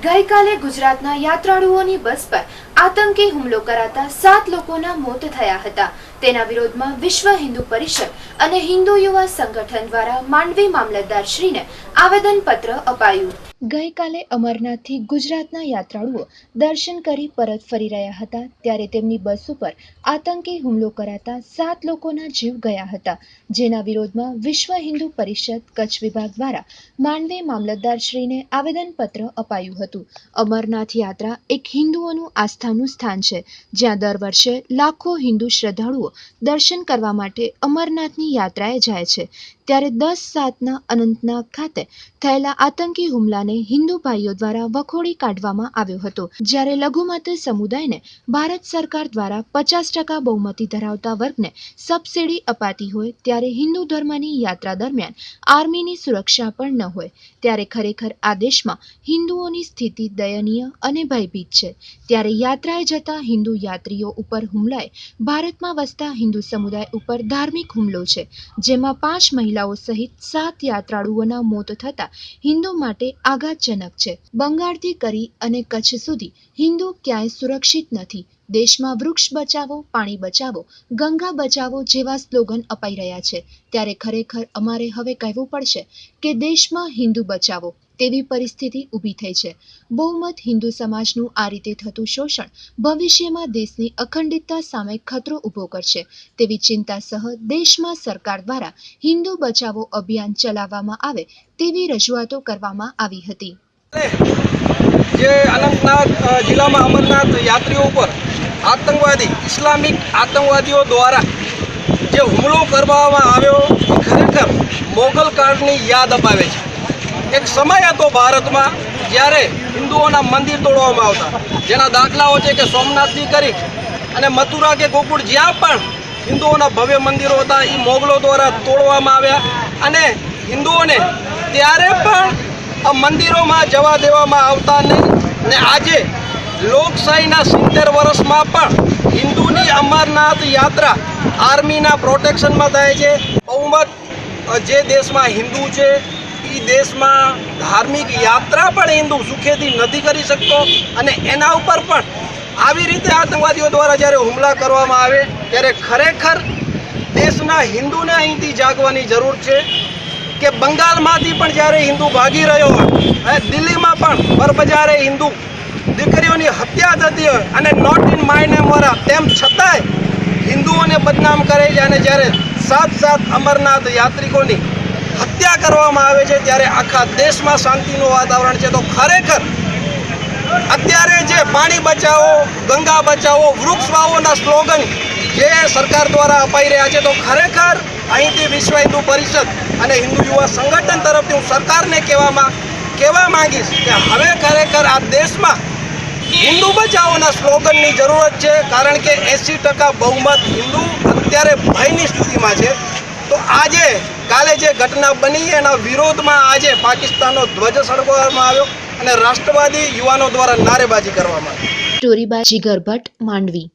ગઈકાલે ગુજરાતના યાત્રાળુઓની બસ પર આતંકી હુમલો કરાતા 7 લોકોના મોત થયા હતા। તેના વિરોધમાં વિશ્વ હિન્દુ પરિષદ અને હિન્દુ યુવા સંગઠન દ્વારા માંડવી મામલતદારશ્રીને આવેદનપત્ર અપાયું। ગઈકાલે અમરનાથથી ગુજરાતના યાત્રાળુઓ દર્શન કરી પરત ફરી રહ્યા હતા ત્યારે તેમની બસ ઉપર આતંકી હુમલો કરાતા 7 લોકોના જીવ ગયા હતા, જેના વિરોધમાં વિશ્વ હિન્દુ પરિષદ કચ્છ વિભાગ દ્વારા માંડવી મામલતદારશ્રીને આવેદનપત્ર અપાયું હતું। અમરનાથ યાત્રા એક હિન્દુઓનું આસ્થાનું સ્થાન છે, જ્યાં દર વર્ષે લાખો હિન્દુ શ્રદ્ધાળુઓ દર્શન કરવા માટે અમરનાથની યાત્રાએ જાય છે। ત્યારે 10/7ના અનંતનાગ ખાતે થયેલા આતંકી હુમલાને હિન્દુ ભાઈઓ દ્વારા વખોડી કાઢવામાં આવ્યો હતો। જ્યારે લઘુમતી સમુદાયને ભારત સરકાર દ્વારા 50% બહુમતી ધરાવતા વર્ગને સબસિડી અપાતી હોય ત્યારે હિન્દુ ધર્મની યાત્રા દરમિયાન આર્મીની સુરક્ષા પણ ન હોય ત્યારે ખરેખર આ દેશમાં હિન્દુઓની સ્થિતિ દયનીય અને ભયભીત છે। ત્યારે યાત્રાએ જતા હિન્દુ યાત્રીઓ ઉપર હુમલાએ ભારતમાં વસતા હિન્દુ સમુદાય ઉપર ધાર્મિક હુમલો છે, જેમાં 5 મહિલાઓ સહિત 7 યાત્રાળુઓના મોત થતા હિન્દુ માટે આઘાતજનક છે। બંગાળથી કરી અને કચ્છ સુધી હિન્દુ ક્યાંય સુરક્ષિત નથી। દેશમાં વૃક્ષ બચાવો, પાણી બચાવો, ગંગા બચાવો જેવા સ્લોગન અપાઈ રહ્યા છે, ત્યારે ખરેખર અમારે હવે કહેવું પડશે કે દેશમાં હિન્દુ બચાવો તેવી પરિસ્થિતિ ઊભી થઈ છે। બહુમત હિન્દુ સમાજનું આ રીતે થતું શોષણ ભવિષ્યમાં દેશની અખંડિતતા સામે ખતરો ઊભો કરશે તેવી ચિંતા સહ દેશમાં સરકાર દ્વારા હિન્દુ બચાવો અભિયાન ચલાવવામાં આવે તેવી રજૂઆતો કરવામાં આવી હતી। જે અનંતનાગ જિલ્લામાં અમરનાથ યાત્રીઓ ઉપર આતંકવાદી ઇસ્લામિક આતંકવાદીઓ દ્વારા જે હુમલો કરવામાં આવ્યો ખરેખર મોગલ કાળની યાદ અપાવે છે। એક સમય હતો ભારતમાં જ્યારે હિન્દુઓના મંદિર તોડવામાં આવતા, જેના દાખલાઓ છે કે સોમનાથથી કરી અને મથુરા કે ગોકુળ જ્યાં પણ હિન્દુઓના ભવ્ય મંદિરો હતા એ મોગલો દ્વારા તોડવામાં આવ્યા અને હિન્દુઓને ત્યારે પણ મંદિરોમાં જવા દેવામાં આવતા નહીં। અને આજે લોકશાહીના 70 વર્ષમાં પણ હિન્દુની અમરનાથ યાત્રા આર્મીના પ્રોટેક્શનમાં થાય છે। બહુમત જે દેશમાં હિન્દુ છે એ દેશમાં ધાર્મિક યાત્રા પણ હિન્દુ સુખેથી નથી કરી શકતો અને એના ઉપર પણ આવી રીતે આતંકવાદીઓ દ્વારા જ્યારે હુમલા કરવામાં આવે ત્યારે ખરેખર દેશના હિન્દુને અહીંથી જાગવાની જરૂર છે કે બંગાળમાંથી પણ જ્યારે હિન્દુ ભાગી રહ્યો હોય, દિલ્હીમાં પણ બરબજારે હિન્દુ દીકરીઓની હત્યા થતી હોય અને નોટ ઇન માય નેમ વાળા તેમ છતાંય હિન્દુઓને બદનામ કરે છે અને જ્યારે 7 અમરનાથ યાત્રિકોની હત્યા કરવામાં આવે છે ત્યારે આખા દેશમાં શાંતિનું વાતાવરણ છે। તો ખરેખર અત્યારે જે પાણી બચાવો, ગંગા બચાવો, વૃક્ષ વાવોના સ્લોગન જે સરકાર દ્વારા અપાઈ રહ્યા છે, તો ખરેખર અહીંથી વિશ્વ હિન્દુ પરિષદ અને હિન્દુ યુવા સંગઠન તરફથી હું સરકારને કહેવા માંગીશ કે હવે ખરેખર આ દેશમાં હિન્દુ બચાવોના સ્લોગનની જરૂરત છે, કારણ કે 80% બહુમત હિન્દુ અત્યારે ભયની સ્થિતિમાં છે। તો આજે કાલે જે ઘટના બની એના વિરોધમાં આજે પાકિસ્તાનનો ધ્વજ સળગાવવામાં આવ્યો અને રાષ્ટ્રવાદી યુવાનો દ્વારા નારેબાજી કરવામાં આવી। Story by Jigar Bhatt, Mandvi.